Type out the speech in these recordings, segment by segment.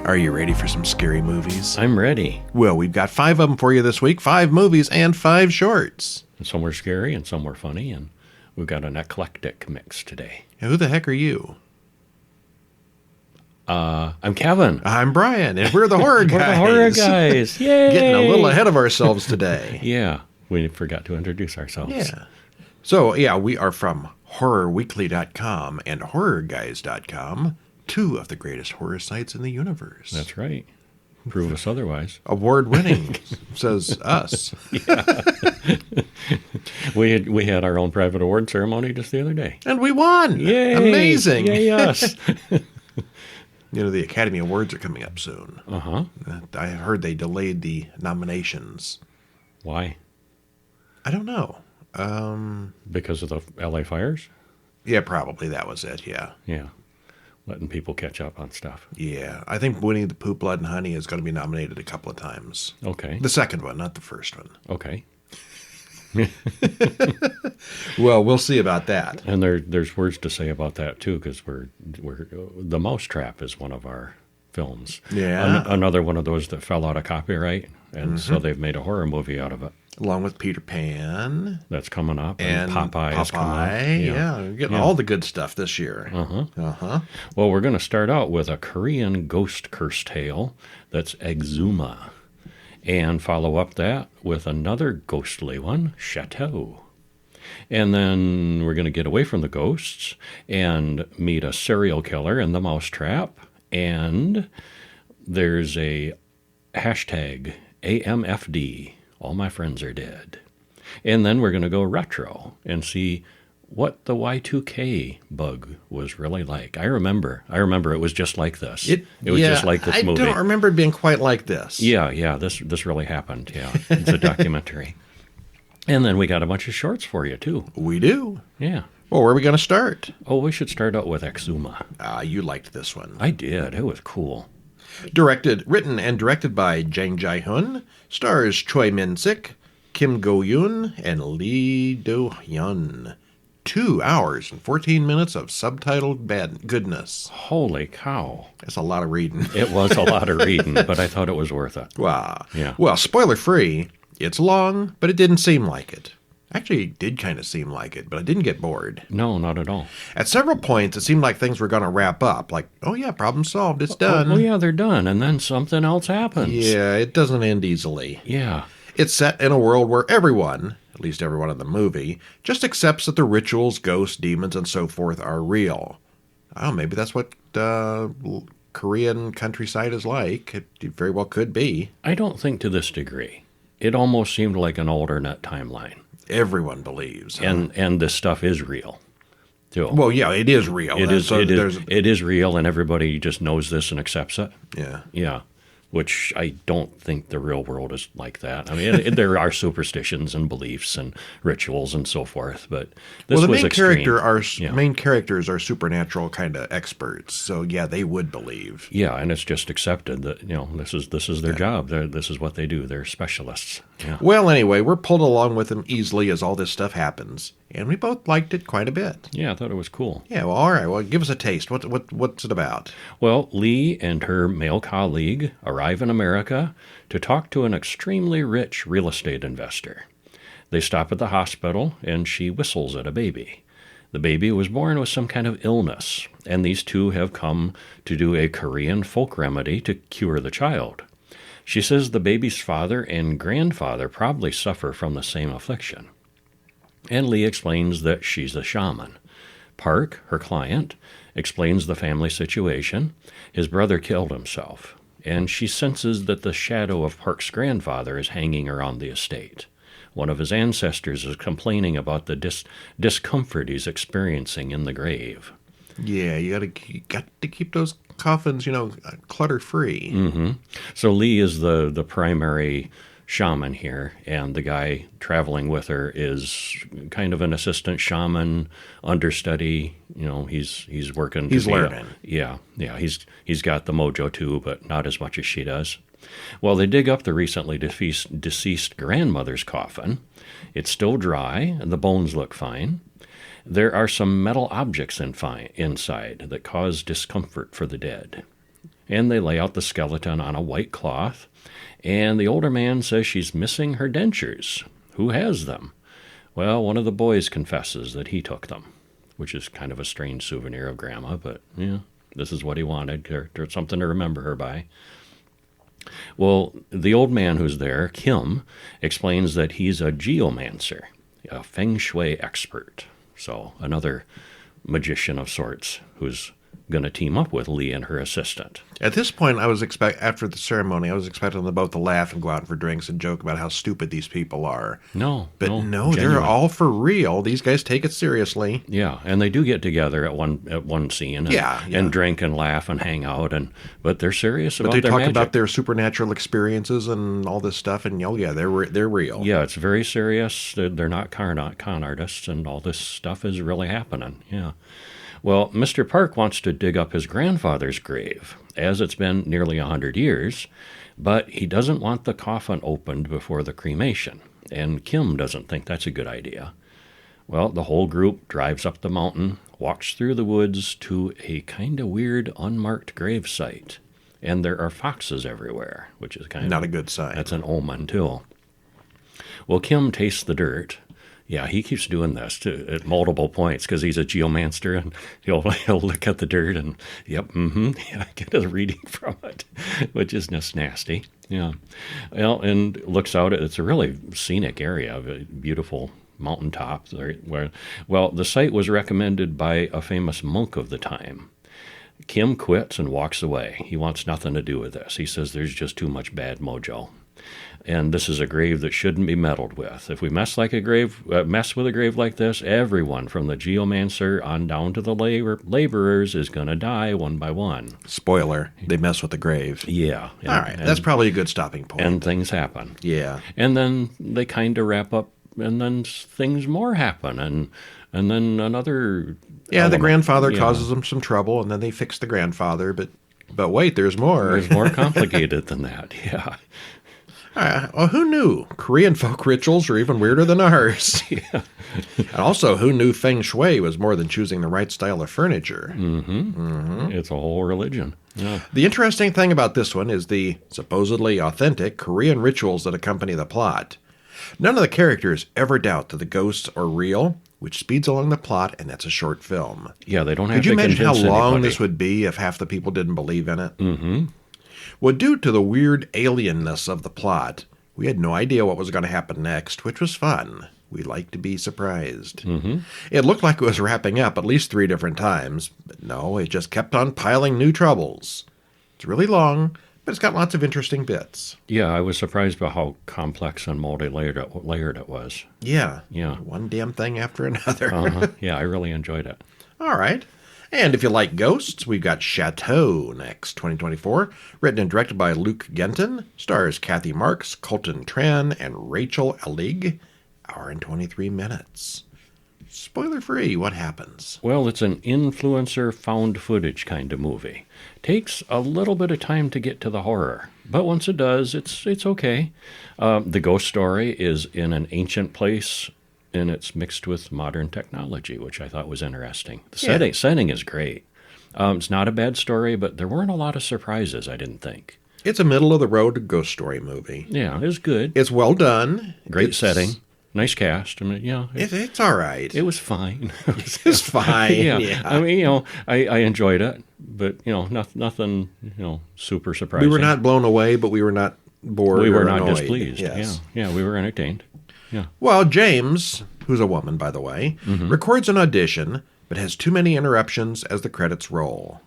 Are you ready for some scary movies? I'm ready. Well, we've got 5 of them for you this week. 5 movies and 5 shorts. And some were scary and some were funny, and we've got an eclectic mix today. Now, who the heck are you? I'm Kevin. I'm Brian, and we're the horror guys. We're the horror guys. Yay! Getting a little ahead of ourselves today. Yeah, we forgot to introduce ourselves. Yeah. So, we are from horrorweekly.com and horrorguys.com, 2 of the greatest horror sites in the universe. That's right. Prove us otherwise. Award-winning, says us. Yeah. We had our own private award ceremony just the other day. And we won! Yay! Amazing! Yay us! The Academy Awards are coming up soon. Uh-huh. I heard they delayed the nominations. Why? I don't know. Because of the LA fires? Yeah, probably that was it, yeah. Yeah. Letting people catch up on stuff. Yeah. I think Winnie the Pooh, Blood and Honey is going to be nominated a couple of times. Okay. The second one, not the first one. Okay. Well, we'll see about that. And there's words to say about that too, because we're The Mousetrap is one of our films. Yeah. Another one of those that fell out of copyright, and so they've made a horror movie out of it. Along with Peter Pan. That's coming up. And Popeye is coming up. Yeah, we're getting all the good stuff this year. Well, we're going to start out with a Korean ghost curse tale that's Exhuma, and follow up that with another ghostly one, Chateau. And then we're going to get away from the ghosts and meet a serial killer in the Mousetrap. And there's a hashtag AMFD. All my friends are dead. And then we're going to go retro and see what the Y2K bug was really like. I remember it was just like this. It was just like this movie. I don't remember it being quite like this. Yeah, this really happened. Yeah, it's a documentary. And then we got a bunch of shorts for you, too. We do. Yeah. Well, where are we going to start? Oh, we should start out with Exhuma. You liked this one. I did. It was cool. Written and directed by Jang Jae-hoon, stars Choi Min-sik, Kim Go-yoon, and Lee Do-hyun. 2 hours and 14 minutes of subtitled goodness. Holy cow. That's a lot of reading. It was a lot of reading, but I thought it was worth it. Wow. Yeah. Well, spoiler-free, it's long, but it didn't seem like it. Actually, it did kind of seem like it, but I didn't get bored. No, not at all. At several points, it seemed like things were going to wrap up. Like, oh yeah, problem solved, it's done. Oh yeah, they're done, and then something else happens. Yeah, it doesn't end easily. Yeah. It's set in a world where everyone, at least everyone in the movie, just accepts that the rituals, ghosts, demons, and so forth are real. Oh, maybe that's what Korean countryside is like. It very well could be. I don't think to this degree. It almost seemed like an alternate timeline. Everyone believes. And this stuff is real, too. Well, yeah, it is real. It is real, and everybody just knows this and accepts it. Yeah. Yeah. Which I don't think the real world is like that. I mean, there are superstitions and beliefs and rituals and so forth, but this was extreme. Main characters are supernatural kind of experts, so yeah, they would believe. Yeah, and it's just accepted that this is their job. This is what they do. They're specialists. Yeah. Well, anyway, we're pulled along with them easily as all this stuff happens, and we both liked it quite a bit. Yeah, I thought it was cool. Yeah, well, all right. Well, give us a taste. What's it about? Well, Lee and her male colleague arrive in America to talk to an extremely rich real estate investor. They stop at the hospital, and she whistles at a baby. The baby was born with some kind of illness, and these two have come to do a Korean folk remedy to cure the child. She says the baby's father and grandfather probably suffer from the same affliction. And Lee explains that she's a shaman. Park, her client, explains the family situation. His brother killed himself, and she senses that the shadow of Park's grandfather is hanging around the estate. One of his ancestors is complaining about the discomfort he's experiencing in the grave. Yeah, you got to keep those coffins, clutter-free. Mm-hmm. So Lee is the primary shaman here, and the guy traveling with her is kind of an assistant shaman, understudy. He's working. He's learning. Yeah. He's got the mojo too, but not as much as she does. Well, they dig up the recently deceased grandmother's coffin. It's still dry, and the bones look fine. There are some metal objects inside that cause discomfort for the dead. and they lay out the skeleton on a white cloth. And the older man says she's missing her dentures. Who has them? Well, one of the boys confesses that he took them, which is kind of a strange souvenir of Grandma, but yeah, this is what he wanted, something to remember her by. Well, the old man who's there, Kim, explains that he's a geomancer, a feng shui expert. So another magician of sorts who's going to team up with Lee and her assistant. At this point, after the ceremony, I was expecting them both to laugh and go out for drinks and joke about how stupid these people are. No, no, genuine. They're all for real. These guys take it seriously. Yeah, and they do get together at one scene and drink and laugh and hang out, but they're serious about their magic. But they talk about their supernatural experiences and all this stuff, and they're real. Yeah, it's very serious. They're not con artists, and all this stuff is really happening. Yeah. Well, Mr. Park wants to dig up his grandfather's grave, as it's been nearly 100 years, but he doesn't want the coffin opened before the cremation, and Kim doesn't think that's a good idea. Well, the whole group drives up the mountain, walks through the woods to a kind of weird unmarked grave site, and there are foxes everywhere, which is kind of... Not a good sign. That's an omen, too. Well, Kim tastes the dirt. Yeah, he keeps doing this at multiple points because he's a geomancer, and he'll look at the dirt and, get a reading from it, which is just nasty. Yeah. Well, and looks out it's a really scenic area, a beautiful mountaintop. The site was recommended by a famous monk of the time. Kim quits and walks away. He wants nothing to do with this. He says there's just too much bad mojo. And this is a grave that shouldn't be meddled with. If we mess with a grave like this, everyone from the geomancer on down to the laborers is going to die one by one. Spoiler, they mess with the grave. Yeah. All right, that's probably a good stopping point. And things happen. Yeah. And then they kind of wrap up, and then things more happen, and then another... Yeah, element. The grandfather causes them some trouble, and then they fix the grandfather, but wait, there's more. There's more complicated than that, yeah. Well, who knew? Korean folk rituals are even weirder than ours. Yeah. And also, who knew feng shui was more than choosing the right style of furniture? It's a whole religion. Yeah. The interesting thing about this one is the supposedly authentic Korean rituals that accompany the plot. None of the characters ever doubt that the ghosts are real, which speeds along the plot, and that's a short film. Yeah, they don't have Could to you imagine how long anybody. this would be if half the people didn't believe in it? Mm-hmm. Well, due to the weird alienness of the plot, we had no idea what was going to happen next, which was fun. We like to be surprised. Mm-hmm. It looked like it was wrapping up at least 3 different times, but no, it just kept on piling new troubles. It's really long, but it's got lots of interesting bits. Yeah, I was surprised by how complex and multi-layered it was. Yeah. Yeah. One damn thing after another. Yeah, I really enjoyed it. All right. And if you like ghosts, we've got Chateau next, 2024. Written and directed by Luke Genton. Stars Kathy Marks, Colton Tran, and Rachel Elig. Hour and 23 minutes. Spoiler-free, what happens? Well, it's an influencer found footage kind of movie. Takes a little bit of time to get to the horror, but once it does, it's okay. The ghost story is in an ancient place, and it's mixed with modern technology, which I thought was interesting. The setting is great. It's not a bad story, but there weren't a lot of surprises, I didn't think. It's a middle-of-the-road ghost story movie. Yeah, it was good. It's well done. Great setting. Nice cast. I mean, yeah. It's all right. It was fine. It's fine. Yeah. I mean, I enjoyed it, but, nothing, super surprising. We were not blown away, but we were not bored We were or not annoyed. displeased. Yes. Yeah, we were entertained. Yeah. Well, James, who's a woman, by the way, records an audition, but has too many interruptions as the credits roll.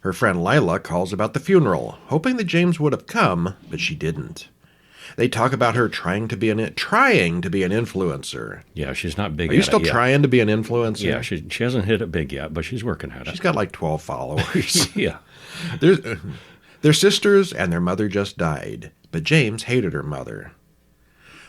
Her friend Lila calls about the funeral, hoping that James would have come, but she didn't. They talk about her trying to be an influencer. Yeah, she's not big Are you still trying to be an influencer? Yeah, she hasn't hit it big yet, but she's working at it. She's got like 12 followers. Yeah. They're sisters, and their mother just died, but James hated her mother.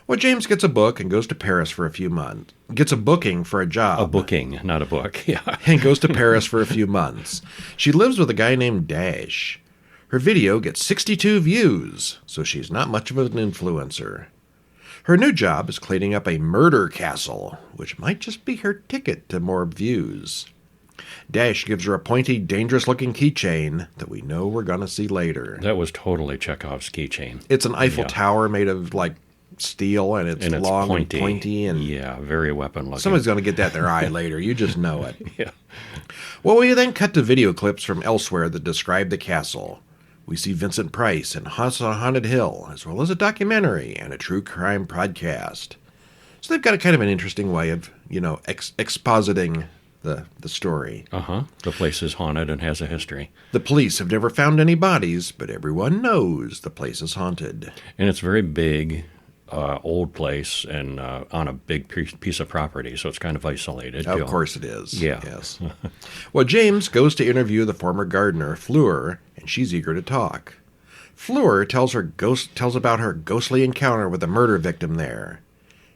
Well, James gets a book and goes to Paris for a few months. Gets a booking for a job. A booking, not a book, yeah. And goes to Paris for a few months. She lives with a guy named Dash. Her video gets 62 views, so she's not much of an influencer. Her new job is cleaning up a murder castle, which might just be her ticket to more views. Dash gives her a pointy, dangerous-looking keychain that we know we're going to see later. That was totally Chekhov's keychain. It's an Eiffel Tower made of, like, steel, and it's long and pointy. And yeah, very weapon-looking. Somebody's going to get that in their eye later. You just know it. Yeah. Well, we then cut to video clips from elsewhere that describe the castle. We see Vincent Price and Haunts on Haunted Hill, as well as a documentary and a true crime podcast. So they've got a kind of an interesting way of, expositing the story. The place is haunted and has a history. The police have never found any bodies, but everyone knows the place is haunted. And it's very big, old place, and on a big piece of property, so it's kind of isolated. Of course it is. Yeah. Yes. Well, James goes to interview the former gardener, Fleur, and she's eager to talk. Fleur tells about her ghostly encounter with a murder victim there.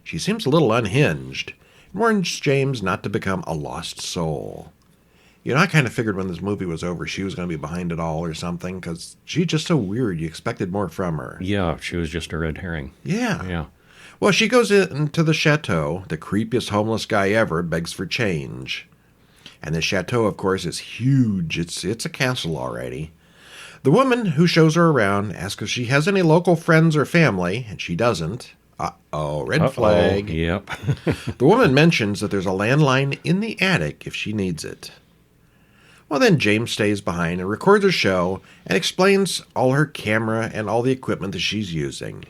She seems a little unhinged, and warns James not to become a lost soul. I kind of figured when this movie was over she was going to be behind it all or something, because she's just so weird. You expected more from her. Yeah, she was just a red herring. Yeah. Well, she goes into the chateau. The creepiest homeless guy ever begs for change. And the chateau, of course, is huge. It's a castle already. The woman who shows her around asks if she has any local friends or family, and she doesn't. Red flag. Yep. The woman mentions that there's a landline in the attic if she needs it. Well, then James stays behind and records her show and explains all her camera and all the equipment that she's using.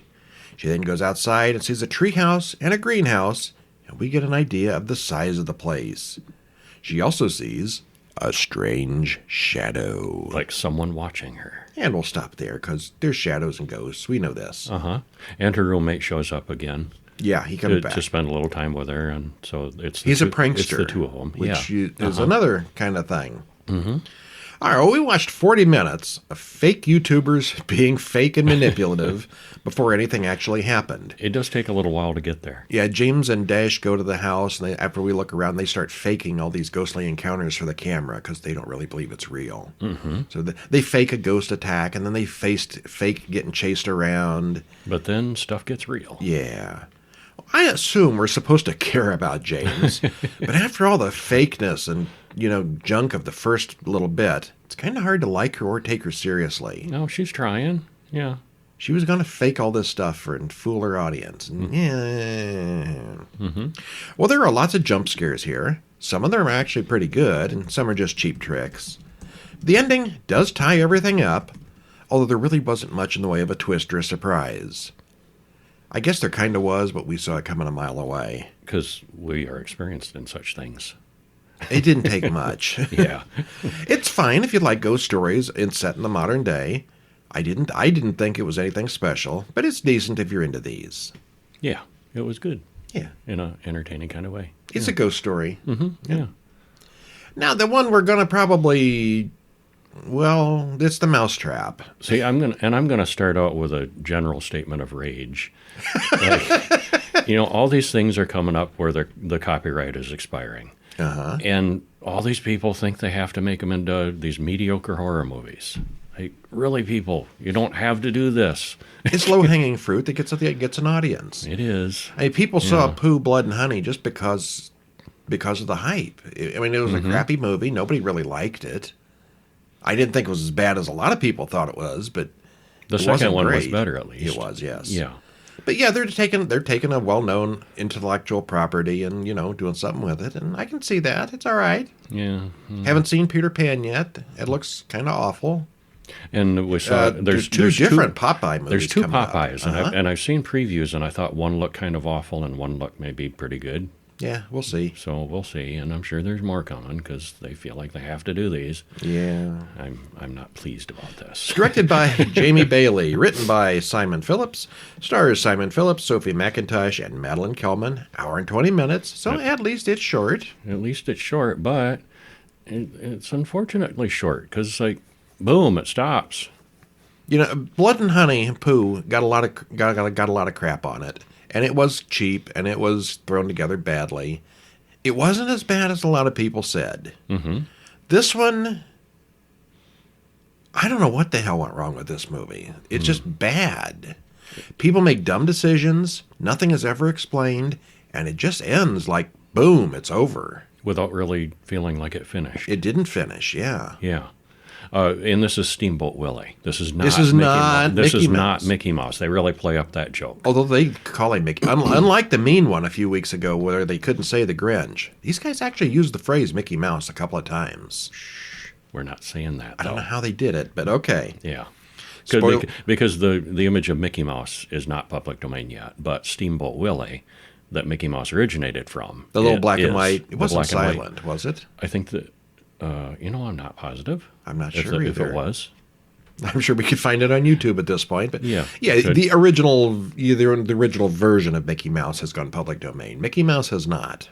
She then goes outside and sees a treehouse and a greenhouse, and we get an idea of the size of the place. She also sees a strange shadow. Like someone watching her. And we'll stop there, because there's shadows and ghosts. We know this. And her roommate shows up again. Yeah, he comes back. To spend a little time with her, and so he's a prankster. It's the two of them. Which is another kind of thing. All right, well, we watched 40 minutes of fake YouTubers being fake and manipulative before anything actually happened. It does take a little while to get there. Yeah, James and Dash go to the house, and after we look around, they start faking all these ghostly encounters for the camera because they don't really believe it's real. So they fake a ghost attack, and then they fake getting chased around. But then stuff gets real. Yeah. I assume we're supposed to care about James, but after all the fakeness and, junk of the first little bit, it's kind of hard to like her or take her seriously. No, she's trying. Yeah. She was going to fake all this stuff and fool her audience. Well, there are lots of jump scares here. Some of them are actually pretty good, and some are just cheap tricks. The ending does tie everything up, although there really wasn't much in the way of a twist or a surprise. I guess there kind of was, but we saw it coming a mile away. Because we are experienced in such things. It didn't take much. Yeah. It's fine if you like ghost stories and set in the modern day. I didn't think it was anything special, but it's decent if you're into these. Yeah, it was good. Yeah. In an entertaining kind of way. It's a ghost story. Yeah. Now, the one we're going to probably... Well, it's the Mousetrap. See, I'm gonna start out with a general statement of rage. All these things are coming up where the copyright is expiring, and all these people think they have to make them into these mediocre horror movies. Like, really, people, you don't have to do this. It's low-hanging fruit that gets an audience. It is. People saw Pooh, Blood, and Honey just because of the hype. I mean, it was a crappy movie. Nobody really liked it. I didn't think it was as bad as a lot of people thought it was, but the second one was better, at least. It was, yes. Yeah. But yeah, they're taking a well-known intellectual property and, doing something with it, and I can see that. It's all right. Yeah. Haven't seen Peter Pan yet. It looks kind of awful. And we saw there's two different Popeye movies. There's two coming Popeyes, up. and I've seen previews, and I thought one looked kind of awful and one looked maybe pretty good. Yeah, we'll see. So we'll see, and I'm sure there's more coming because they feel like they have to do these. Yeah. I'm not pleased about this. Directed by Jamie Bailey, written by Simon Phillips, stars Simon Phillips, Sophie McIntosh, and Madeline Kellman. Hour and 20 minutes, so at least it's short. At least it's short, but it's unfortunately short because, boom, it stops. Blood and Honey Pooh got a lot of crap on it. And it was cheap, and it was thrown together badly. It wasn't as bad as a lot of people said. This one, I don't know what the hell went wrong with this movie. It's just bad. People make dumb decisions. Nothing is ever explained. And it just ends like, boom, it's over. without really feeling like it finished. It didn't finish, yeah. Yeah. And this is Steamboat Willie. This is not This is Mickey not Mouse. This Mickey is not Mouse. Mickey Mouse. They really play up that joke. Although they call him Mickey. Unlike the mean one a few weeks ago where they couldn't say the Grinch, these guys actually used the phrase Mickey Mouse a couple of times. We're not saying that, I don't though. know how they did it, but okay. Yeah. Spoil- Because the image of Mickey Mouse is not public domain yet, but Steamboat Willie, that Mickey Mouse originated from. The little it black and is. white. It The wasn't black and white. silent, was it? I think that, I'm not positive. I'm not if sure if either. it was. I'm sure we could find it on YouTube at this point, but Yeah, yeah, could. the original version of Mickey Mouse has gone public domain. Mickey Mouse has not,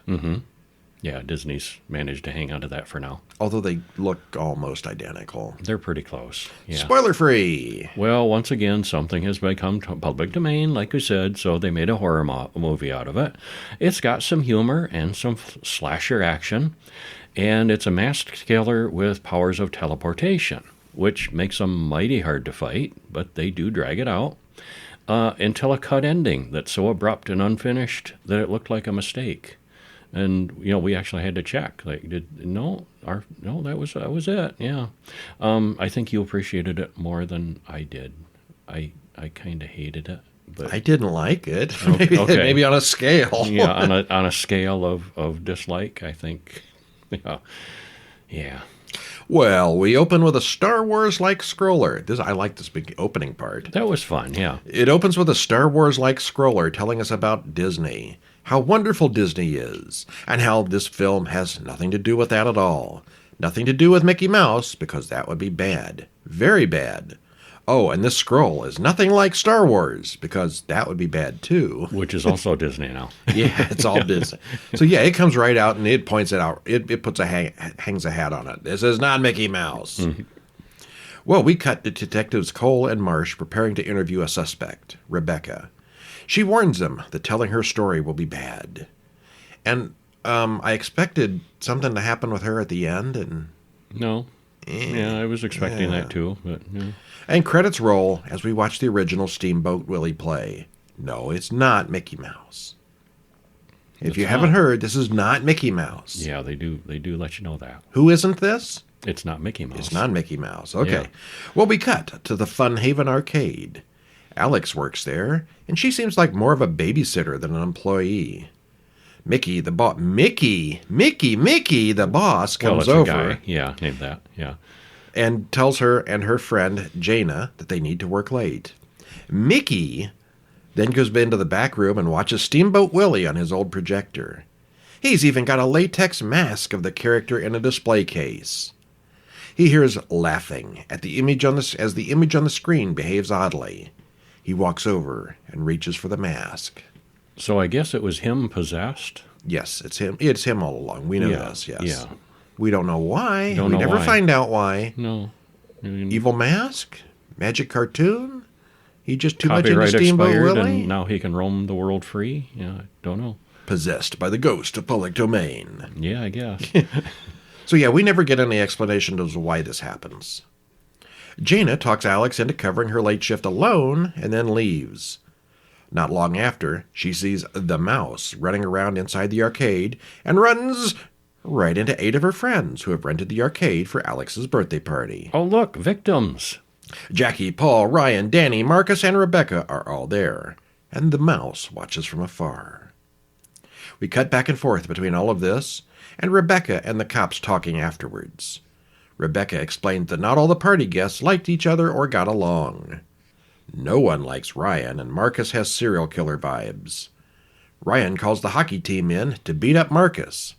Yeah, Disney's managed to hang on to that for now. although they look almost identical. They're pretty close. Yeah. Spoiler free. Well, once again, something has become public domain, like we said, so they made a horror movie out of it. It's got some humor and some slasher action, and it's a masked killer with powers of teleportation, which makes them mighty hard to fight, but they do drag it out until a cut ending that's so abrupt and unfinished that it looked like a mistake. And we actually had to check. Like, that was it. Yeah, I think you appreciated it more than I did. I kind of hated it, but I didn't like it. Okay. Maybe on a scale. yeah, on a scale of dislike, I think. Yeah. Well, we open with a Star Wars-like scroller. I like this big opening part. That was fun. Yeah. It opens with a Star Wars-like scroller telling us about Disney, how wonderful Disney is, and how this film has nothing to do with that at all. Nothing to do with Mickey Mouse, because that would be bad. Very bad. Oh, and this scroll is nothing like Star Wars, because that would be bad too. Which is also Disney now. Yeah, it's all Disney. So yeah, it comes right out and it points it out. It puts hangs a hat on it. This is not Mickey Mouse. Mm-hmm. Well, we cut to Detectives Cole and Marsh preparing to interview a suspect, Rebecca. She warns them that telling her story will be bad. And I expected something to happen with her at the end, and No. Yeah, I was expecting that too, but yeah. And credits roll as we watch the original Steamboat Willie play. No, it's not Mickey Mouse. If you haven't heard, this is not Mickey Mouse. Yeah, they do let you know that. Who isn't this? It's not Mickey Mouse. It's not Mickey Mouse. Okay. Yeah. Well, we cut to the Fun Haven Arcade. Alex works there, and she seems like more of a babysitter than an employee. Mickey, the boss, the boss Well, comes it's a over guy. Yeah, named that. Yeah. and tells her and her friend, Jaina, that they need to work late. Mickey then goes into the back room and watches Steamboat Willie on his old projector. He's even got a latex mask of the character in a display case. He hears laughing at the image as the image on the screen behaves oddly. He walks over and reaches for the mask. So I guess it was him possessed. Yes, it's him. It's him all along. We know Yeah, this, yes. yeah. We don't know why. Don't we know never why. find out why. No. Evil mask? Magic cartoon? He just too much into Copyright Steamboat expired, Willie? and now he can roam the world free. Yeah, I don't know. Possessed by the ghost of public domain. Yeah, I guess. So yeah, we never get any explanation as to why this happens. Jaina talks Alex into covering her late shift alone and then leaves. Not long after, she sees the mouse running around inside the arcade and runs right into 8 of her friends who have rented the arcade for Alex's birthday party. Oh, look, victims. Jackie, Paul, Ryan, Danny, Marcus, and Rebecca are all there, and the mouse watches from afar. We cut back and forth between all of this and Rebecca and the cops talking afterwards. Rebecca explained that not all the party guests liked each other or got along. No one likes Ryan, and Marcus has serial killer vibes. Ryan calls the hockey team in to beat up Marcus.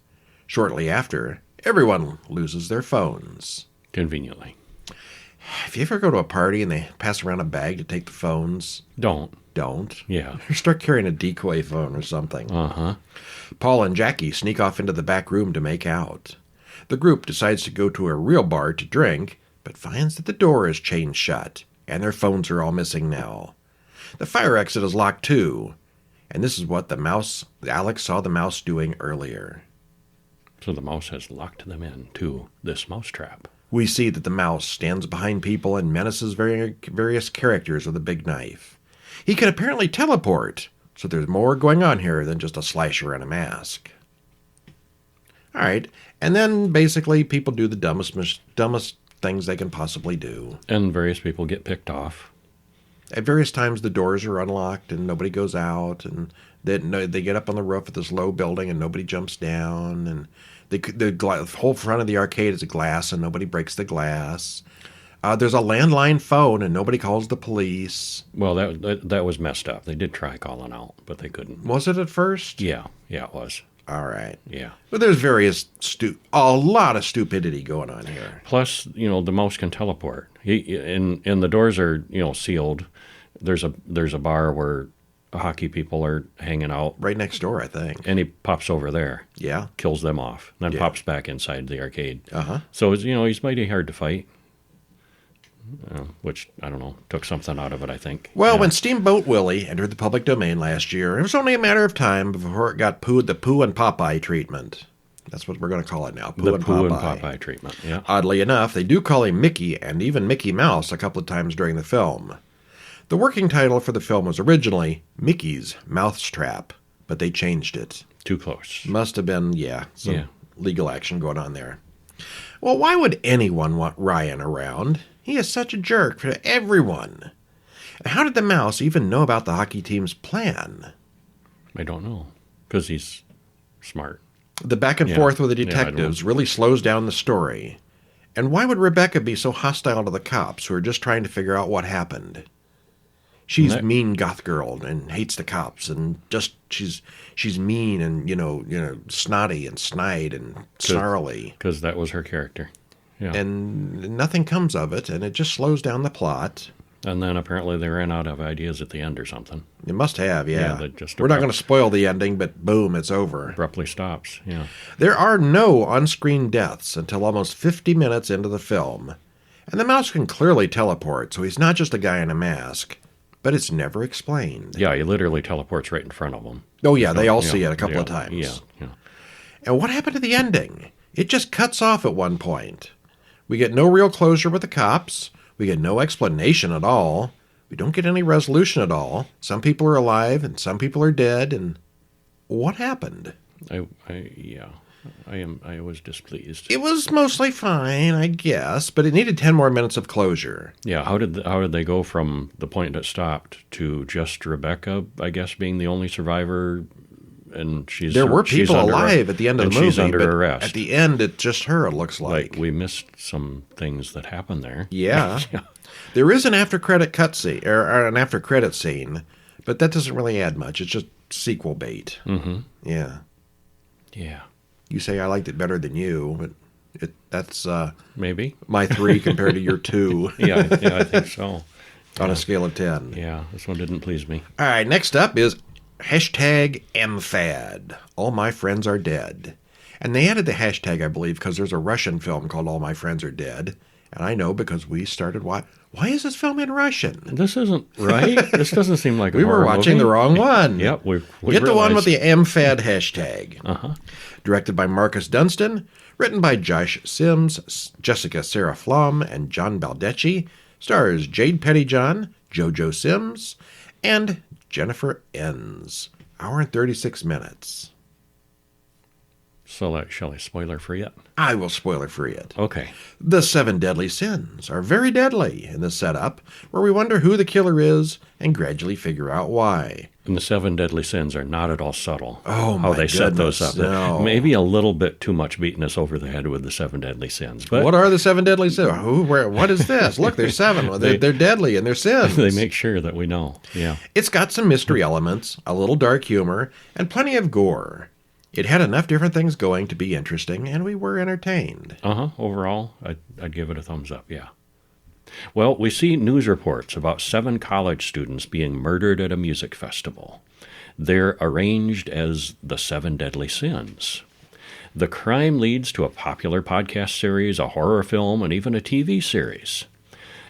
Shortly after, everyone loses their phones. Conveniently. If you ever go to a party and they pass around a bag to take the phones, Don't. Yeah. Or start carrying a decoy phone or something. Uh-huh. Paul and Jackie sneak off into the back room to make out. The group decides to go to a real bar to drink, but finds that the door is chained shut, and their phones are all missing now. The fire exit is locked too, and this is what Alex saw the mouse doing earlier. So the mouse has locked them in to this mousetrap. We see that the mouse stands behind people and menaces various characters with a big knife. He can apparently teleport, so there's more going on here than just a slasher and a mask. All right. And then basically people do the dumbest things they can possibly do. And various people get picked off. At various times, the doors are unlocked and nobody goes out, and they get up on the roof of this low building and nobody jumps down, and the whole front of the arcade is glass and nobody breaks the glass. There's a landline phone and nobody calls the police. Well, that was messed up. They did try calling out, but they couldn't. Was it at first? Yeah, it was. All right. Yeah. But there's a lot of stupidity going on here. Plus, the mouse can teleport. And the doors are, sealed. There's a bar where hockey people are hanging out. Right next door, I think. And he pops over there. Yeah. Kills them off. And then pops back inside the arcade. Uh-huh. So, he's mighty hard to fight. Which, I don't know, took something out of it, I think. Well, when Steamboat Willie entered the public domain last year, it was only a matter of time before it got the Pooh and Popeye treatment. That's what we're going to call it now, Pooh and Popeye treatment, yeah. Oddly enough, they do call him Mickey and even Mickey Mouse a couple of times during the film. The working title for the film was originally Mickey's Mousetrap, but they changed it. Too close. Must have been, some legal action going on there. Well, why would anyone want Ryan around? He is such a jerk to everyone. And how did the mouse even know about the hockey team's plan? I don't know, because he's smart. The back and forth with the detectives really slows down the story. And why would Rebecca be so hostile to the cops who are just trying to figure out what happened? She's mean goth girl and hates the cops, and just she's mean and snotty and snide and snarly. Because that was her character. Yeah. And nothing comes of it, and it just slows down the plot. And then apparently they ran out of ideas at the end or something. It must have, yeah. We're not going to spoil the ending, but boom, it's over. Abruptly stops, yeah. There are no on-screen deaths until almost 50 minutes into the film. And the mouse can clearly teleport, so he's not just a guy in a mask. But it's never explained. Yeah, he literally teleports right in front of them. Oh, yeah, they all see it a couple of times. Yeah. And what happened to the ending? It just cuts off at one point. We get no real closure with the cops. We get no explanation at all. We don't get any resolution at all. Some people are alive and some people are dead. And what happened? I was displeased. It was mostly fine, I guess, but it needed 10 more minutes of closure. Yeah, how did they go from the point that stopped to just Rebecca, I guess, being the only survivor, and there were people alive at the end of the movie, she's under arrest. At the end, it's just her, it looks like. We missed some things that happened there. Yeah. There is an after-credit cutscene, or an after-credit scene, but that doesn't really add much. It's just sequel bait. Mm-hmm. Yeah. Yeah. You say I liked it better than you, but that's maybe my 3 compared to your 2. yeah, I think so. On a scale of 10. Yeah, this one didn't please me. All right, next up is #MFAD. All My Friends Are Dead. And they added the hashtag, I believe, because there's a Russian film called All My Friends Are Dead. And I know because we started why is this film in Russian? This isn't right. This doesn't seem like a horror movie. We were watching the wrong one. Yep. We Get the one with the MFAD hashtag. Uh-huh. Directed by Marcus Dunstan. Written by Josh Sims, Jessica Sarah Flom, and John Baldecchi. Stars Jade Pettyjohn, JoJo Sims, and Jennifer Enns. Hour and 36 minutes. So shall I spoiler free it? I will spoiler free it. Okay. The 7 deadly sins are very deadly in the setup, where we wonder who the killer is and gradually figure out why. And the 7 deadly sins are not at all subtle. Oh, my How they set those goodness, up. no. Maybe a little bit too much beating us over the head with the 7 deadly sins. But What are the 7 deadly sins? What is this? Look, there's 7. Well, they're deadly and they're sins. they make sure that we know. Yeah. It's got some mystery elements, a little dark humor, and plenty of gore. It had enough different things going to be interesting, and we were entertained. Overall, I'd give it a thumbs up, yeah. Well, we see news reports about 7 college students being murdered at a music festival. They're arranged as the 7 deadly sins. The crime leads to a popular podcast series, a horror film, and even a TV series.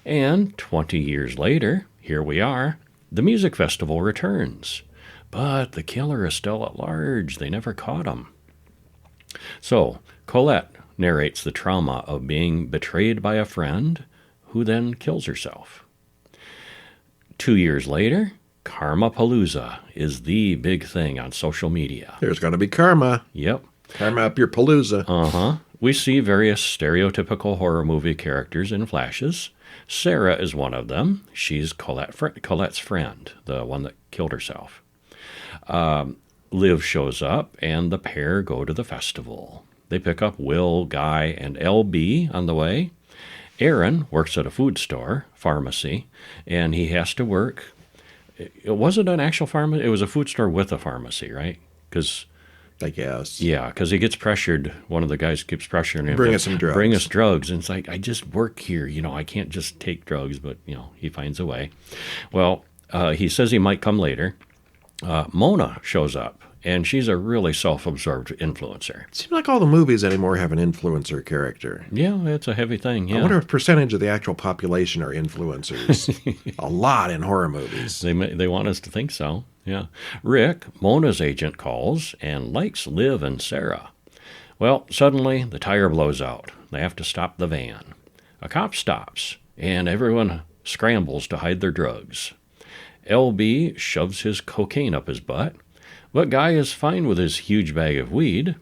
And 20 years later, here we are, the music festival returns. But the killer is still at large. They never caught him. So, Colette narrates the trauma of being betrayed by a friend who then kills herself. 2 years later, Karma Palooza is the big thing on social media. There's going to be karma. Yep. Time up your palooza. Uh-huh. We see various stereotypical horror movie characters in flashes. Sarah is one of them. She's Colette's friend, the one that killed herself. Liv shows up, and the pair go to the festival. They pick up Will, Guy, and LB on the way. Aaron works at a food store, pharmacy, and he has to work. It wasn't an actual pharmacy. It was a food store with a pharmacy, right? Because I guess. yeah, because he gets pressured. One of the guys keeps pressuring him. Bring us some drugs. Bring us drugs. And it's like, I just work here. I can't just take drugs. But, he finds a way. Well, he says he might come later. Mona shows up, and she's a really self-absorbed influencer. It seems like all the movies anymore have an influencer character. Yeah, it's a heavy thing. Yeah. I wonder what percentage of the actual population are influencers. A lot in horror movies. They want us to think so. Yeah. Rick, Mona's agent, calls and likes Liv and Sarah. Well, suddenly the tire blows out. They have to stop the van. A cop stops, and everyone scrambles to hide their drugs. LB shoves his cocaine up his butt, but Guy is fine with his huge bag of weed.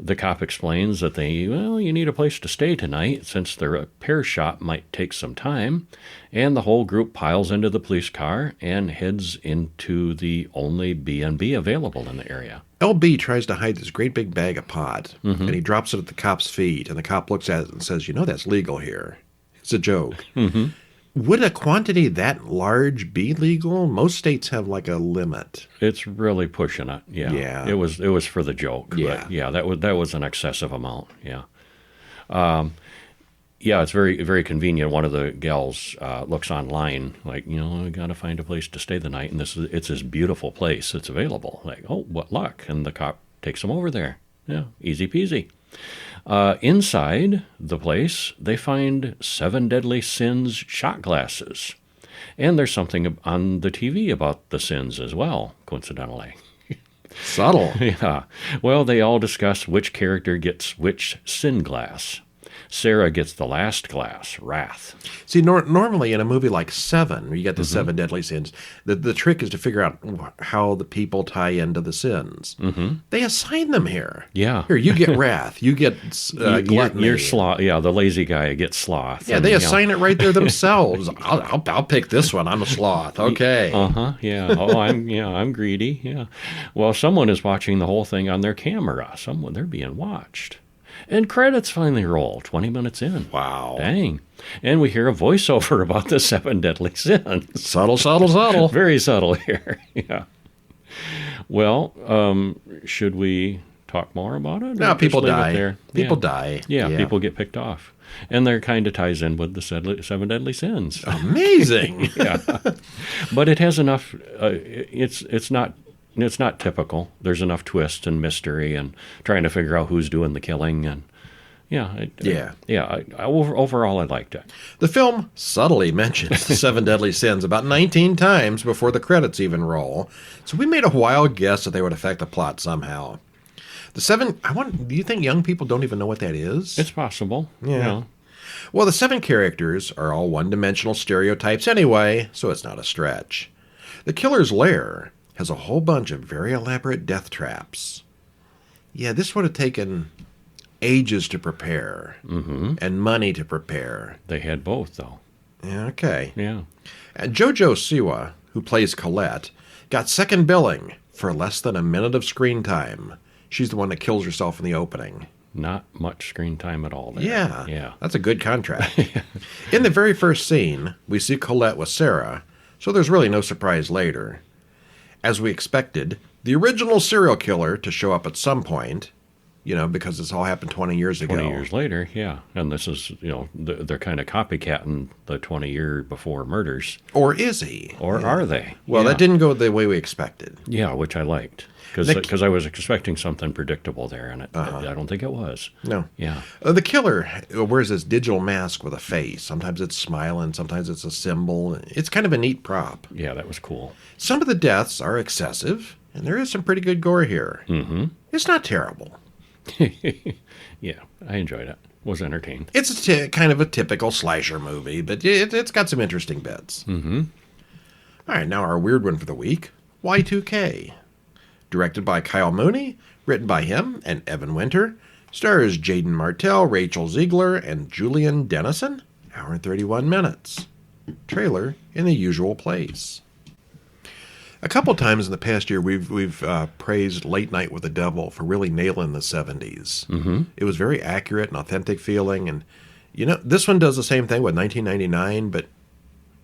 The cop explains that you need a place to stay tonight since the repair shop might take some time, and the whole group piles into the police car and heads into the only B&B available in the area. LB tries to hide this great big bag of pot, and he drops it at the cop's feet, and the cop looks at it and says, that's legal here. It's a joke. Mm-hmm. Would a quantity that large be legal? Most states have like a limit. It's really pushing it. Yeah. Yeah. It was for the joke. Yeah. But yeah, that was an excessive amount. Yeah. Yeah, it's very, very convenient. One of the gals looks online like, I got to find a place to stay the night, and it's this beautiful place that's available. Like, oh, what luck! And the cop takes them over there. Yeah, easy peasy. Inside the place, they find 7 Deadly Sins shot glasses. And there's something on the TV about the sins as well, coincidentally. Subtle. Yeah. Well, they all discuss which character gets which sin glass. Sarah gets the last glass, Wrath. See, normally in a movie like Seven, where you get the 7 deadly sins, the trick is to figure out how the people tie into the sins. Mm-hmm. They assign them here. Yeah. Here, you get wrath. You get gluttony. You're sloth. Yeah, the lazy guy gets sloth. Yeah, they assign it right there themselves. I'll pick this one. I'm a sloth. Okay. Uh-huh. Yeah. Oh, I'm greedy. Yeah. Well, someone is watching the whole thing on their camera. They're being watched. And credits finally roll, 20 minutes in. Wow. Dang. And we hear a voiceover about the 7 Deadly Sins. Subtle, subtle, subtle. Very subtle here. Yeah. Well, should we talk more about it? No, people die. People die. Yeah, people get picked off. And there kind of ties in with the 7 Deadly Sins. Amazing. Yeah. But it has enough, it's not typical. There's enough twist and mystery and trying to figure out who's doing the killing. And overall, I liked it. The film subtly mentions the 7 Deadly Sins about 19 times before the credits even roll. So we made a wild guess that they would affect the plot somehow. Do you think young people don't even know what that is? It's possible. Yeah. Well, the 7 characters are all one-dimensional stereotypes anyway, so it's not a stretch. The killer's lair has a whole bunch of very elaborate death traps. Yeah, this would have taken ages to prepare and money to prepare. They had both, though. Yeah, okay. Yeah. And JoJo Siwa, who plays Colette, got second billing for less than a minute of screen time. She's the one that kills herself in the opening. Not much screen time at all there. Yeah. That's a good contract. In the very first scene, we see Colette with Sarah, so there's really no surprise later. As we expected, the original serial killer to show up at some point, because this all happened 20 years ago. 20 years later, yeah. And this is, they're kind of copycatting the 20-year before murders. Or is he? Or are they? Well, that didn't go the way we expected. Yeah, which I liked. Because I was expecting something predictable there, and I don't think it was. No. Yeah. The killer wears this digital mask with a face. Sometimes it's smiling, sometimes it's a symbol. It's kind of a neat prop. Yeah, that was cool. Some of the deaths are excessive, and there is some pretty good gore here. Mm-hmm. It's not terrible. Yeah, I enjoyed it. Was entertained. It's kind of a typical slasher movie, but it's got some interesting bits. Mm-hmm. All right, now our weird one for the week, Y2K. Directed by Kyle Mooney, Written by him and Evan Winter. Stars Jaden Martell, Rachel Ziegler, and Julian Dennison. Hour and 31 minutes. Trailer in the usual place. A couple times in the past year, we've praised Late Night with the Devil for really nailing the 70s. Mm-hmm. It was very accurate and authentic feeling, and this one does the same thing with 1999, but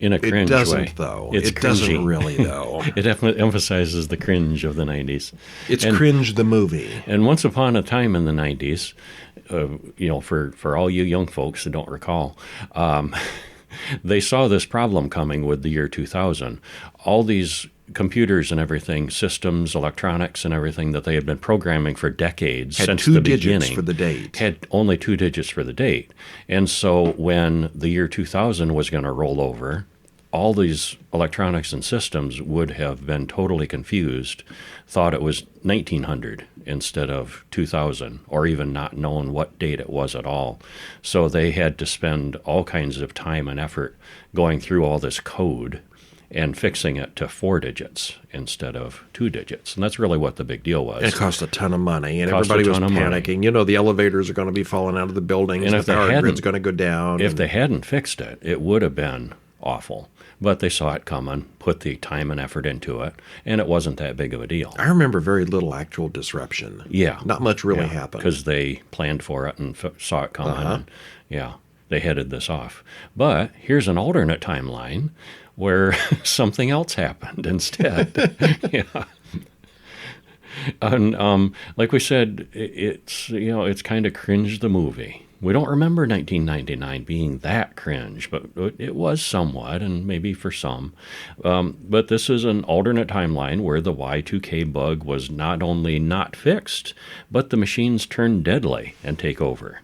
in a cringe it doesn't way. though. It's it cringy. Doesn't really though. It definitely emphasizes the cringe of the 90s. It's Cringe the movie. And once upon a time in the 90s, for all you young folks that don't recall, they saw this problem coming with the year 2000. All these computers and everything, systems, electronics and everything that they had been programming for decades had since two the digits beginning for the date. had only 2 digits for the date. And so when the year 2000 was going to roll over, all these electronics and systems would have been totally confused, thought it was 1900 instead of 2000, or even not known what date it was at all. So they had to spend all kinds of time and effort going through all this code and fixing it to 4 digits instead of 2 digits. And that's really what the big deal was. And it cost a ton of money, and everybody was panicking. The elevators are going to be falling out of the buildings, and the power grid's going to go down. If they hadn't fixed it, it would have been awful. But they saw it coming, put the time and effort into it, and it wasn't that big of a deal. I remember very little actual disruption. Yeah. Not much really happened. Because they planned for it and saw it coming. And, they headed this off. But here's an alternate timeline where something else happened instead. Yeah. And like we said, it's kind of cringe the movie. We don't remember 1999 being that cringe, but it was somewhat, and maybe for some. But this is an alternate timeline where the Y2K bug was not only not fixed, but the machines turn deadly and take over.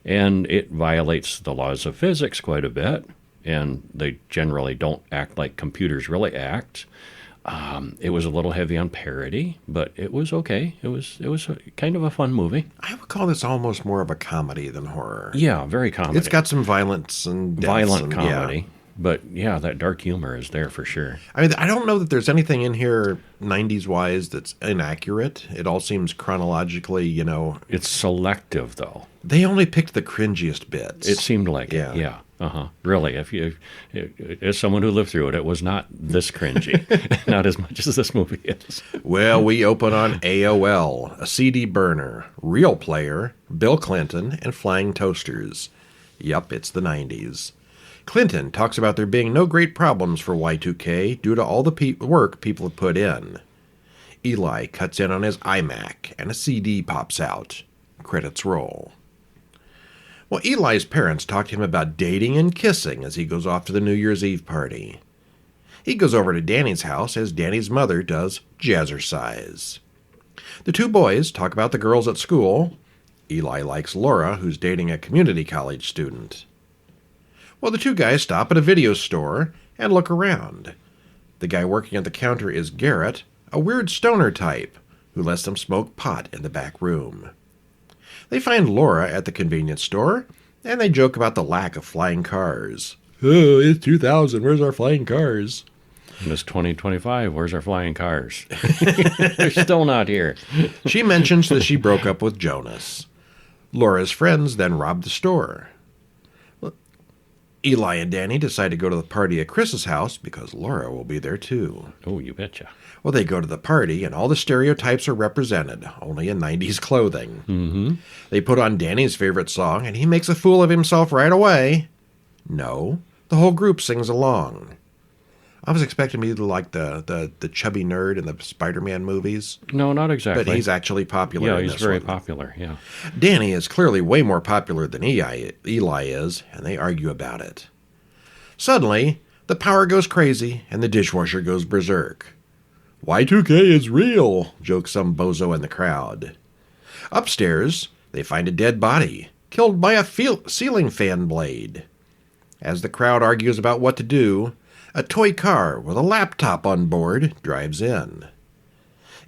And it violates the laws of physics quite a bit, and they generally don't act like computers really act. It was a little heavy on parody, but it was okay. It was kind of a fun movie. I would call this almost more of a comedy than horror. Yeah, very comedy. It's got some violence and violent comedy. But yeah, that dark humor is there for sure. I mean, I don't know that there's anything in here 90s-wise that's inaccurate. It all seems chronologically, It's selective, though. They only picked the cringiest bits. It seemed like it, yeah. Really, as someone who lived through it, it was not this cringy. Not as much as this movie is. Well, we open on AOL, a CD burner, Real Player, Bill Clinton, and flying toasters. Yup, it's the 90s. Clinton talks about there being no great problems for Y2K due to all the work people have put in. Eli cuts in on his iMac, and a CD pops out. Credits roll. Well, Eli's parents talk to him about dating and kissing as he goes off to the New Year's Eve party. He goes over to Danny's house as Danny's mother does jazzercise. The two boys talk about the girls at school. Eli likes Laura, who's dating a community college student. Well, the two guys stop at a video store and look around. The guy working at the counter is Garrett, a weird stoner type, who lets them smoke pot in the back room. They find Laura at the convenience store, and they joke about the lack of flying cars. Oh, it's 2000. Where's our flying cars? And it's 2025. Where's our flying cars? They're still not here. She mentions that she broke up with Jonas. Laura's friends then rob the store. Eli and Danny decide to go to the party at Chris's house because Laura will be there too. Oh, you betcha. Well, they go to the party, and all the stereotypes are represented, only in 90s clothing. Mm-hmm. They put on Danny's favorite song, and he makes a fool of himself right away. No, the whole group sings along. I was expecting me to like the chubby nerd in the Spider-Man movies. No, not exactly. But he's actually popular in this he's very one. popular, yeah. Danny is clearly way more popular than Eli is, and they argue about it. Suddenly, the power goes crazy, and the dishwasher goes berserk. Y2K is real, jokes some bozo in the crowd. Upstairs, they find a dead body, killed by a ceiling fan blade. As the crowd argues about what to do, a toy car with a laptop on board drives in.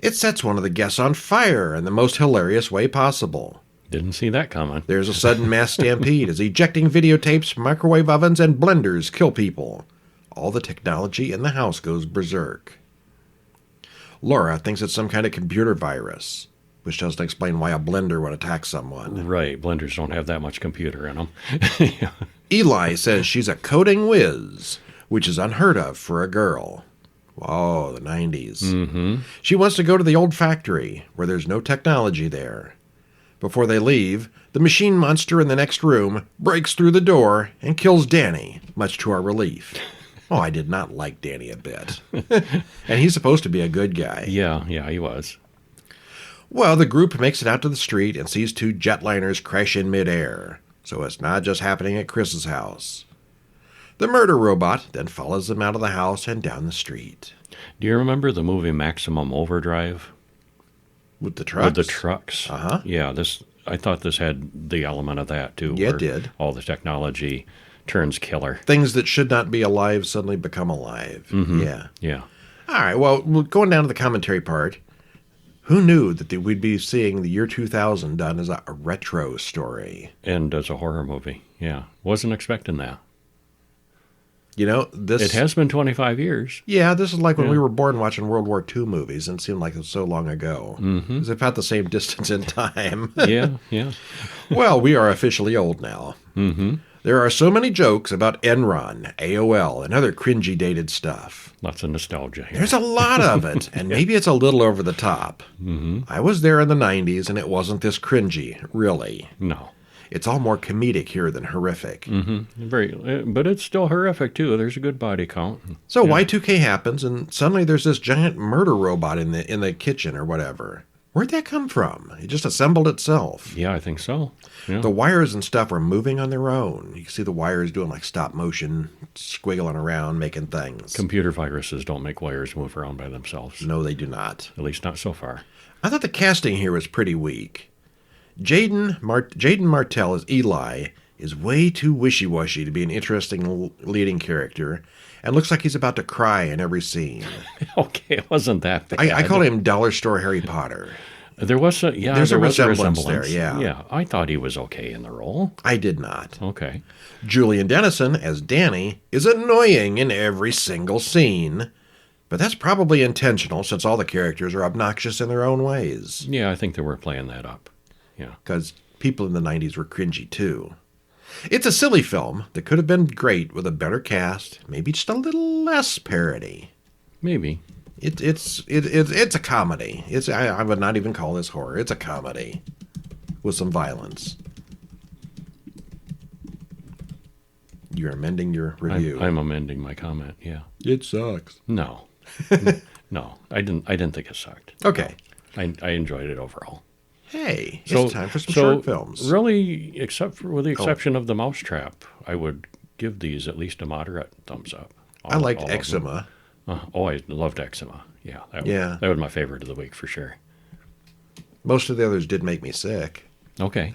It sets one of the guests on fire in the most hilarious way possible. Didn't see that coming. There's a sudden mass stampede as ejecting videotapes, microwave ovens, and blenders kill people. All the technology in the house goes berserk. Laura thinks it's some kind of computer virus. Which doesn't explain why a blender would attack someone. Right. Blenders don't have that much computer in them. Yeah. Eli says she's a coding whiz, which is unheard of for a girl. Whoa, the 90s. Mm-hmm. She wants to go to the old factory, where there's no technology there. Before they leave, the machine monster in the next room breaks through the door and kills Danny, much to our relief. Oh, I did not like Danny a bit. And he's supposed to be a good guy. Yeah, he was. Well, the group makes it out to the street and sees two jetliners crash in midair. So it's not just happening at Chris's house. The murder robot then follows them out of the house and down the street. Do you remember the movie Maximum Overdrive? With the trucks? With the trucks. Uh-huh. Yeah, I thought this had the element of that, too. Yeah, where it did. All the technology turns killer. Things that should not be alive suddenly become alive. Mm-hmm. Yeah. Yeah. All right, well, going down to the commentary part, who knew that we'd be seeing the year 2000 done as a retro story? And as a horror movie. Yeah. Wasn't expecting that. You know, this... It has been 25 years. Yeah, this is like when we were born watching World War II movies, and it seemed like it was so long ago. Mm-hmm. Because they've had the same distance in time. Yeah. Well, we are officially old now. Mm-hmm. There are so many jokes about Enron, AOL, and other cringy dated stuff. Lots of nostalgia here. There's a lot of it, and maybe it's a little over the top. Mm-hmm. I was there in the 90s, and it wasn't this cringy, really. No. It's all more comedic here than horrific. Mm-hmm. But it's still horrific, too. There's a good body count. So Y2K happens, and suddenly there's this giant murder robot in the kitchen or whatever. Where'd that come from? It just assembled itself. Yeah, I think so. Yeah. The wires and stuff are moving on their own. You can see the wires doing like stop motion, squiggling around, making things. Computer viruses don't make wires move around by themselves. No, they do not. At least not so far. I thought the casting here was pretty weak. Jaden Martell as Eli is way too wishy-washy to be an interesting leading character, and looks like he's about to cry in every scene. Okay, it wasn't that bad. I call him Dollar Store Harry Potter. There was a resemblance there, yeah. Yeah, I thought he was okay in the role. I did not. Okay. Julian Dennison as Danny is annoying in every single scene, but that's probably intentional since all the characters are obnoxious in their own ways. Yeah, I think they were playing that up. Yeah. Because people in the 90s were cringy too. It's a silly film that could have been great with a better cast, maybe just a little less parody. Maybe. It's a comedy. I would not even call this horror. It's a comedy with some violence. You're amending your review. I'm amending my comment. Yeah. It sucks. No. No, I didn't think it sucked. Okay. I enjoyed it overall. Hey, it's time for some short films. Really, with the exception of the Mousetrap, I would give these at least a moderate thumbs up. I liked Exhuma. I loved Exhuma. Yeah, that was my favorite of the week for sure. Most of the others did make me sick. Okay.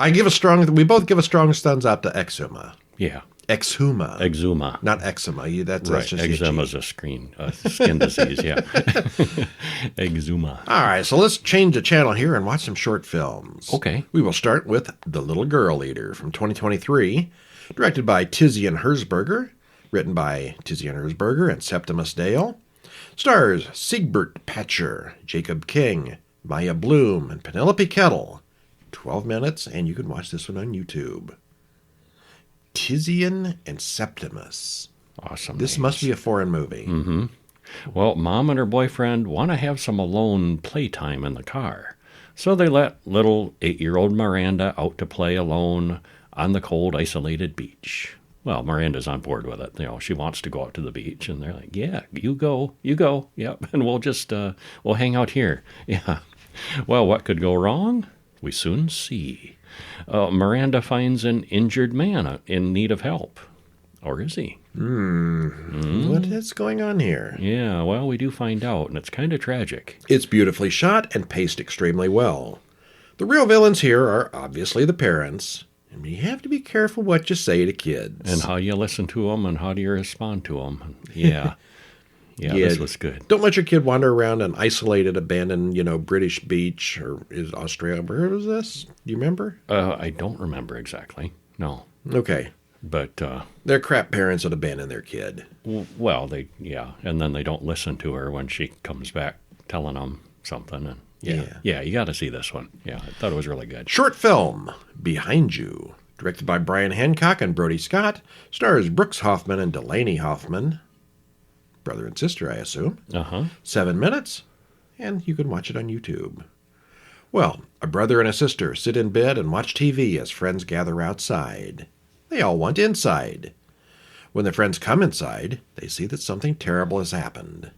We both give a strong thumbs up to Exhuma. Yeah. Exhuma. Not eczema. That's right. just Eczema is a skin disease, yeah. Exhuma. All right, so let's change the channel here and watch some short films. Okay. We will start with The Little Girl Eater from 2023, directed by Tizian Herzberger, written by Tizian Herzberger and Septimus Dale. Stars Siegbert Patcher, Jacob King, Maya Bloom, and Penelope Kettle. 12 minutes, and you can watch this one on YouTube. Tizian and Septimus. Awesome. This must be a foreign movie. Mm-hmm. Well, Mom and her boyfriend want to have some alone playtime in the car. So they let little 8-year-old Miranda out to play alone on the cold, isolated beach. Well, Miranda's on board with it. She wants to go out to the beach. And they're like, yeah, you go. Yep. And we'll just, we'll hang out here. Yeah. Well, what could go wrong? We soon see. Miranda finds an injured man in need of help. Or is he? What is going on here? Yeah, well, we do find out, and it's kind of tragic. It's beautifully shot and paced extremely well. The real villains here are obviously the parents, and you have to be careful what you say to kids. And how you listen to them, and how do you respond to them. Yeah. Yeah, this was good. Don't let your kid wander around an isolated, abandoned, British beach, or is Australia. Where was this? Do you remember? I don't remember exactly. No. Okay. But they're crap parents that abandon their kid. Well, and then they don't listen to her when she comes back telling them, something. And Yeah. yeah, you got to see this one. Yeah, I thought it was really good. Short film, Behind You, directed by Brian Hancock and Brody Scott, stars Brooks Hoffman and Delaney Hoffman. Brother and sister, I assume. 7 minutes, and you can watch it on YouTube. Well, a brother and a sister sit in bed and watch TV as friends gather outside. They all want inside. When the friends come inside, they see that something terrible has happened.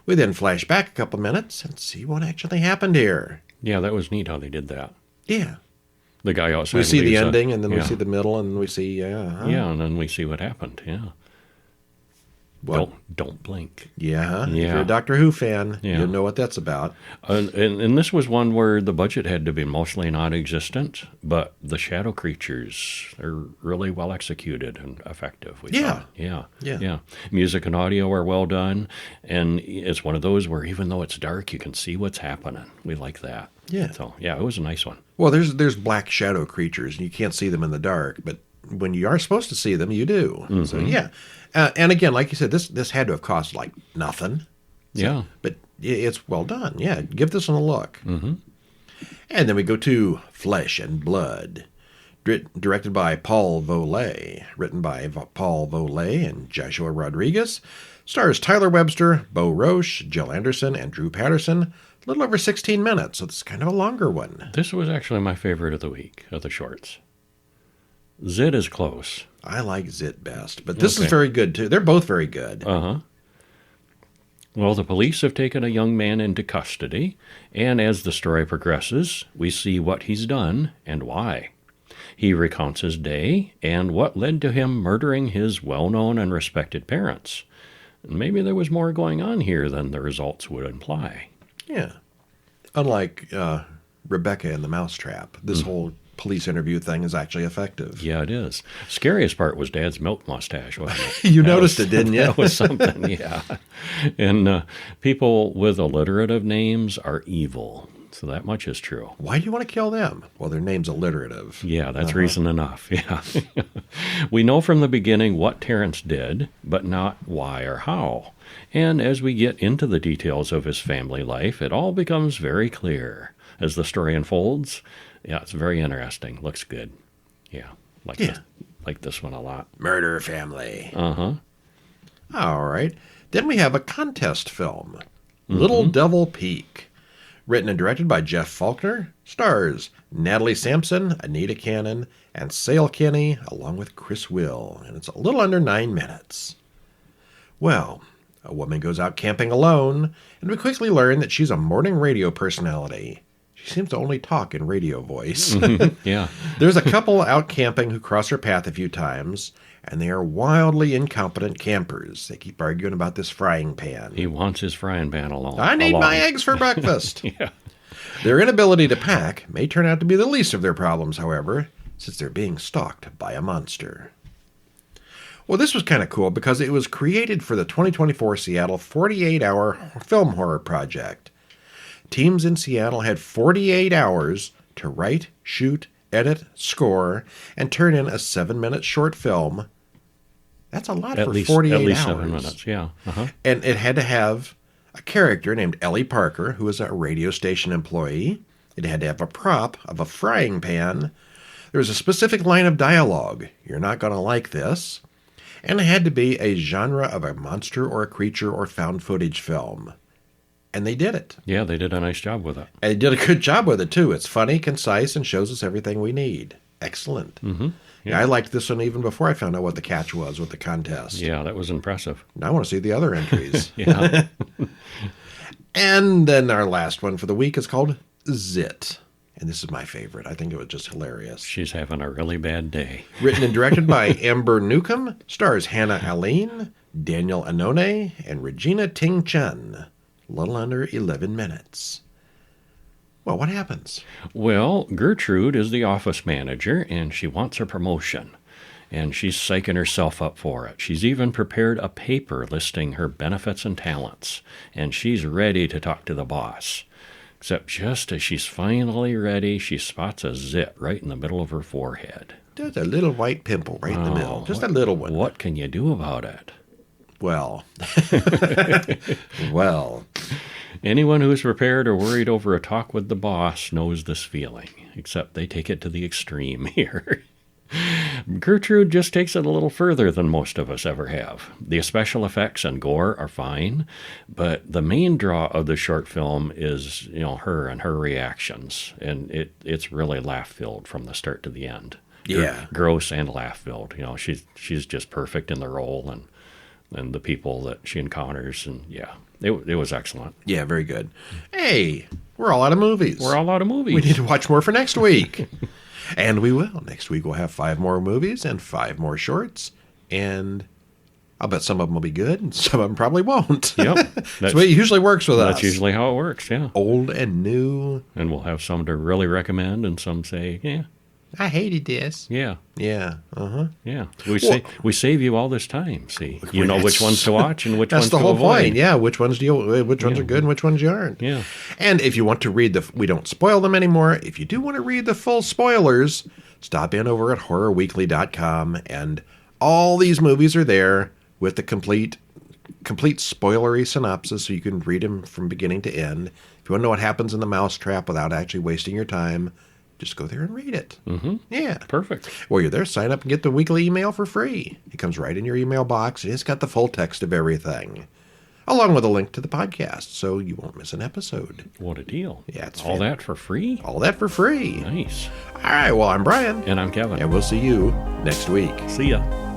We then flash back a couple minutes and see what actually happened here. Yeah, that was neat how they did that. Yeah. The guy outside. We see the leaves ending, and then we see the middle, and we see... Yeah, and then we see what happened, yeah. What? Don't blink. Yeah. If Yeah. you're a Doctor Who fan, Yeah. you'll know what that's about. And this was one where the budget had to be mostly non-existent, but the shadow creatures are really well executed and effective. We thought. Yeah. Music and audio are well done, and it's one of those where even though it's dark, you can see what's happening. We like that. Yeah. So yeah, it was a nice one. Well, there's black shadow creatures, and you can't see them in the dark, but when you are supposed to see them, you do. Mm-hmm. So yeah. And again, like you said, this had to have cost like nothing. Yeah. But it's well done. Yeah, give this one a look. Mm-hmm. And then we go to Flesh and Blood, directed by Paul Volay, written by Paul Volay and Joshua Rodriguez, stars Tyler Webster, Bo Roche, Jill Anderson, and Drew Patterson. A little over 16 minutes, so it's kind of a longer one. This was actually my favorite of the week, of the shorts. Zid is close. I like Zit best, but this is very good too. They're both very good. Well, the police have taken a young man into custody, and as the story progresses, we see what he's done and why. He recounts his day and what led to him murdering his well-known and respected parents. Maybe there was more going on here than the results would imply. Yeah. Unlike Rebecca in the Mousetrap, this whole police interview thing is actually effective. Yeah, it is. Scariest part was Dad's milk mustache, wasn't it? You noticed it, didn't you? That was something, yeah. And people with alliterative names are evil. So that much is true. Why do you want to kill them? Well, their name's alliterative. Yeah, that's reason enough. Yeah. We know from the beginning what Terrence did, but not why or how. And as we get into the details of his family life, it all becomes very clear. As the story unfolds, yeah, it's very interesting. Looks good. Yeah. Like this one a lot. Murder Family. Uh-huh. All right. Then we have a contest film, Little Devil Peak. Written and directed by Jeff Faulkner, stars Natalie Sampson, Anita Cannon, and Sale Kenny, along with Chris Will, and it's a little under 9 minutes. Well, a woman goes out camping alone, and we quickly learn that she's a morning radio personality. She seems to only talk in radio voice. Yeah. There's a couple out camping who cross her path a few times, and they are wildly incompetent campers. They keep arguing about this frying pan. He wants his frying pan alone. I need my eggs for breakfast. Yeah. Their inability to pack may turn out to be the least of their problems, however, since they're being stalked by a monster. Well, this was kind of cool because it was created for the 2024 Seattle 48-hour film horror project. Teams in Seattle had 48 hours to write, shoot, edit, score, and turn in a 7-minute short film. That's a lot for 48 hours. At least 7 minutes, yeah. Uh-huh. And it had to have a character named Ellie Parker, who was a radio station employee. It had to have a prop of a frying pan. There was a specific line of dialogue. You're not going to like this. And it had to be a genre of a monster or a creature or found footage film. And they did it. Yeah, they did a nice job with it. And they did a good job with it, too. It's funny, concise, and shows us everything we need. Excellent. Mm-hmm. Yeah, I liked this one even before I found out what the catch was with the contest. Yeah, that was impressive. Now I want to see the other entries. Yeah. And then our last one for the week is called Zit. And this is my favorite. I think it was just hilarious. She's having a really bad day. Written and directed by Amber Newcomb, stars Hannah Aline, Daniel Anone, and Regina Ting Chen. A little under 11 minutes. Well, what happens? Well, Gertrude is the office manager, and she wants a promotion. And she's psyching herself up for it. She's even prepared a paper listing her benefits and talents. And she's ready to talk to the boss. Except just as she's finally ready, she spots a zit right in the middle of her forehead. Just a little white pimple right in the middle. Just a little one. What can you do about it? Well. Well. Anyone who's prepared or worried over a talk with the boss knows this feeling, except they take it to the extreme here. Gertrude just takes it a little further than most of us ever have. The special effects and gore are fine, but the main draw of the short film is, her and her reactions, and it's really laugh-filled from the start to the end. Yeah. Gross and laugh-filled. She's just perfect in the role and the people that she encounters, and it was excellent. Yeah, very good. Hey, we're all out of movies. We're all out of movies. We need to watch more for next week. And we will. Next week we'll have 5 more movies and 5 more shorts. And I'll bet some of them will be good and some of them probably won't. Yep. That's what it usually works with us. That's usually how it works, yeah. Old and new. And we'll have some to really recommend and some say, yeah. I hated this. Yeah. Yeah. Uh-huh. Yeah. We save you all this time, see. You know which ones to watch and which That's ones to the whole avoid. point. Yeah, which ones are good and which ones you aren't. Yeah. And if you want to read we don't spoil them anymore. If you do want to read the full spoilers, stop in over at horrorweekly.com, and all these movies are there with the complete spoilery synopsis, so you can read them from beginning to end. If you want to know what happens in the mousetrap without actually wasting your time, just go there and read it. Mm-hmm. Yeah. Perfect. While you're there, sign up and get the weekly email for free. It comes right in your email box, and it's got the full text of everything, along with a link to the podcast, so you won't miss an episode. What a deal. Yeah, it's all that for free? All that for free. Nice. All right, well, I'm Brian. And I'm Kevin. And we'll see you next week. See ya.